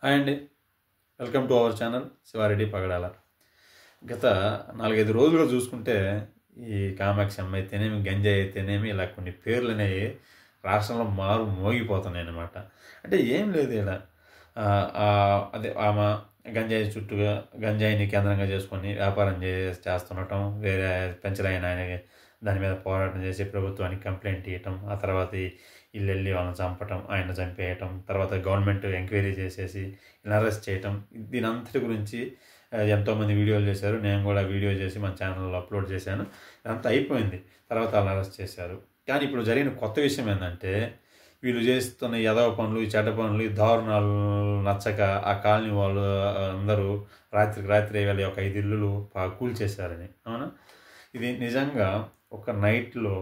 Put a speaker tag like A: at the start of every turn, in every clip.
A: Hi అండి, welcome to our channel Siva Reddy Pagadala. గత 4-5 రోజులుగా చూసుకుంటే ఈ కామాక్షి అమ్మ అయితేనేమి, గంజాయి అయితేనేమి, ఇలా కొన్ని పేర్లు అనేవి రాష్ట్రంలో మోగిపోతున్నాయి అన్నమాట. అంటే ఏం లేదు ఇలా అదే ఆమె గంజాయి చుట్టూగా గంజాయిని కేంద్రంగా చేసుకొని వ్యాపారం చేస్తుండటం, వేరే పెంచలైన ఆయన దాని మీద పోరాటం చేసి ప్రభుత్వానికి కంప్లైంట్ ఇవ్వటం, ఆ తర్వాత ఇల్లు వెళ్ళి వాళ్ళని చంపటం, ఆయన చంపేయటం, తర్వాత గవర్నమెంట్ ఎంక్వైరీ చేసేసి ఇలా అరెస్ట్ చేయటం, దీని అంతటి గురించి ఎంతోమంది వీడియోలు చేశారు. నేను కూడా వీడియో చేసి మన ఛానల్లో అప్లోడ్ చేశాను. ఇదంతా అయిపోయింది. తర్వాత వాళ్ళని అరెస్ట్ చేశారు. కానీ ఇప్పుడు జరిగిన కొత్త విషయం ఏంటంటే, వీళ్ళు చేస్తున్న యదవ పనులు, ఈ చెడ్డ పనులు, ఈ దారుణాలు నచ్చక ఆ కాలనీ వాళ్ళు అందరూ రాత్రికి రాత్రి వీళ్ళ యొక్క 5 ఇల్లులు కూల్చేశారని. అవునా? ఇది నిజంగా ఒక నైట్లో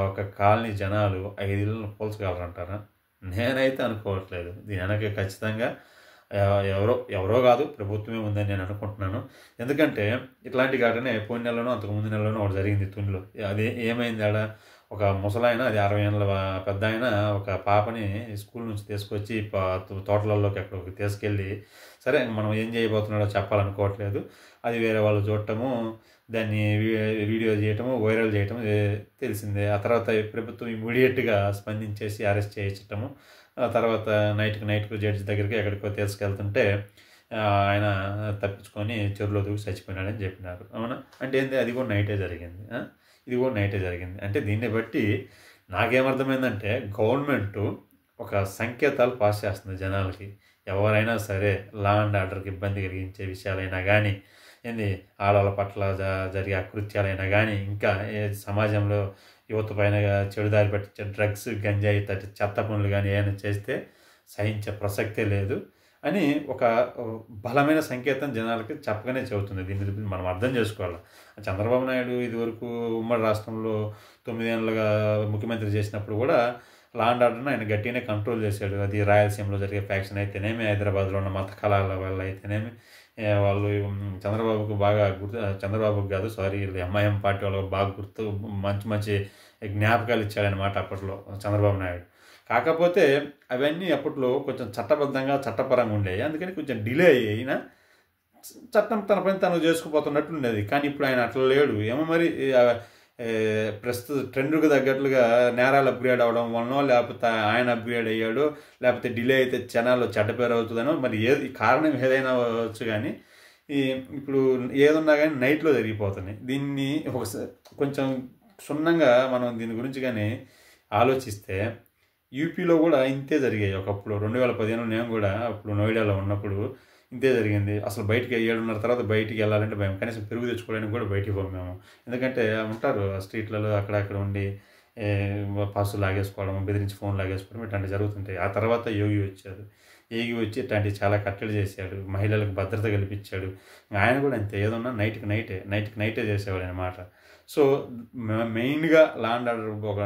A: ఒక కాలనీ జనాలు 5 ఇళ్ళను కూల్చగలరంటారా? నేనైతే అనుకోవట్లేదు. దీని వెనక ఖచ్చితంగా ఎవరో కాదు, ప్రభుత్వమే ఉందని నేను అనుకుంటున్నాను. ఎందుకంటే ఇట్లాంటి ఘటనే పోయిన నెలలోనో అంతకుముందు నెలలోనో ఒకటి జరిగింది తునిలో. అది ఏమైంది, ఆడ ఒక ముసలాయన, అది 60 ఏళ్ళ పెద్ద ఆయన, ఒక పాపని స్కూల్ నుంచి తీసుకొచ్చి తోటలలోకి ఎక్కడికి తీసుకెళ్ళి, సరే మనం ఏం చేయబోతున్నాడో చెప్పాలనుకోవట్లేదు, అది వేరే వాళ్ళు చూడటము, దాన్ని వీడియో చేయటము, వైరల్ చేయటము తెలిసిందే. ఆ తర్వాత ప్రభుత్వం ఇమీడియట్గా స్పందించేసి అరెస్ట్ చేయించటము, ఆ తర్వాత నైట్కు జడ్జి దగ్గరికి ఎక్కడికో తీసుకెళ్తుంటే ఆయన తప్పించుకొని చెరువులో దూకి చచ్చిపోయినాడని చెప్పినారు. అవునా? అంటే ఏంటి, అది కూడా నైటే జరిగింది. ఇది కూడా నైటే జరిగింది. అంటే దీన్ని బట్టి నాకేమర్థమైందంటే, గవర్నమెంటు ఒక సంకేతాలు పాస్ చేస్తుంది జనాలకి. ఎవరైనా సరే లా అండ్ ఆర్డర్కి ఇబ్బంది కలిగించే విషయాలైనా కానీ, ఏంది ఆడవాళ్ళ పట్ల జరిగే అకృత్యాలైనా కానీ, ఇంకా సమాజంలో యువత పైన చెడుదారి పట్టించే డ్రగ్స్, గంజాయి తట్టి చెత్త పనులు కానీ ఏమైనా చేస్తే సహించే ప్రసక్తే లేదు అని ఒక బలమైన సంకేతం జనాలకి చెప్పగానే చెబుతుంది. దీన్ని మనం అర్థం చేసుకోవాలి. చంద్రబాబు నాయుడు ఇదివరకు ఉమ్మడి రాష్ట్రంలో 9 ఏళ్ళుగా ముఖ్యమంత్రి చేసినప్పుడు కూడా లా అండ్ ఆర్డర్ని ఆయన గట్టిగానే కంట్రోల్ చేశాడు. అది రాయలసీమలో జరిగే ఫ్యాక్షన్ అయితేనేమి, హైదరాబాద్లో ఉన్న మత కళాల వల్ల అయితేనేమి, వాళ్ళు చంద్రబాబుకి కాదు సారీ ఎంఐఎం పార్టీ వాళ్ళకి బాగా మంచి జ్ఞాపకాలు ఇచ్చాడనమాట అప్పట్లో చంద్రబాబు నాయుడు. కాకపోతే అవన్నీ అప్పట్లో కొంచెం చట్టపరంగా ఉండేవి. అందుకని కొంచెం డిలే అయినా చట్టం తన పని తను చేసుకుపోతున్నట్టు ఉండేది. కానీ ఇప్పుడు ఆయన అట్లా లేడు. ఏమో మరి ప్రస్తుత ట్రెండ్కి తగ్గట్లుగా నేరాలు అప్గ్రేడ్ అవ్వడం వలనో, లేకపోతే ఆయన అప్గ్రేడ్ అయ్యాడు, లేకపోతే డిలే అయితే జనాల్లో చెడ్డ పేరు అవుతుందనో, మరి కారణం ఏదైనా అవ్వచ్చు. కానీ ఇప్పుడు ఏదున్నా కానీ నైట్లో జరిగిపోతున్నాయి. దీన్ని కొంచెం క్షుణ్ణంగా మనం దీని గురించి కానీ ఆలోచిస్తే, యూపీలో కూడా ఇంతే జరిగాయి ఒకప్పుడు. 2015 నేను కూడా అప్పుడు నోయిడాలో ఉన్నప్పుడు ఇంతే జరిగింది. అసలు బయటికి 7:30 తర్వాత బయటికి వెళ్ళాలంటే భయం. కనీసం పెరుగు తెచ్చుకోవడానికి కూడా బయటికి పోము మేము. ఎందుకంటే ఉంటారు స్ట్రీట్లలో అక్కడక్కడ ఉండి పర్సు లాగేసుకోవడం, బెదిరించి ఫోన్ లాగేసుకోవడం, ఇట్లాంటివి జరుగుతుంటాయి. ఆ తర్వాత యోగి వచ్చి ఇట్లాంటివి చాలా కట్టడి చేశాడు, మహిళలకు భద్రత కల్పించాడు. ఆయన కూడా అంతే, ఏదన్నా నైట్కి నైటే చేసేవాడు అన్నమాట. సో మెయిన్గా లా అండ్ ఆర్డర్ ఒక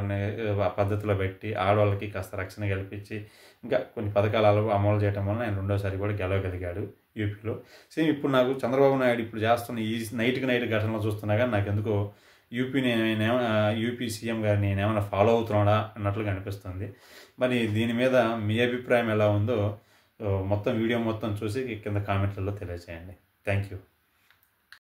A: పద్ధతిలో పెట్టి ఆడవాళ్ళకి కాస్త రక్షణ కల్పించి ఇంకా కొన్ని పథకాలు అమలు చేయడం వల్ల ఆయన 2వసారి కూడా గెలవగలిగాడు యూపీలో. సేమ్ ఇప్పుడు నాకు చంద్రబాబు నాయుడు ఇప్పుడు చేస్తున్న ఈ నైట్ ఘటనలు చూస్తున్నా కానీ నాకు ఎందుకో యూపీ సీఎం గారిని నేనేమైనా ఫాలో అవుతున్నాడా అన్నట్లుగా అనిపిస్తుంది. మరి దీని మీద మీ అభిప్రాయం ఎలా ఉందో మొత్తం వీడియో మొత్తం చూసి కింద కామెంట్లలో తెలియజేయండి. Thank you.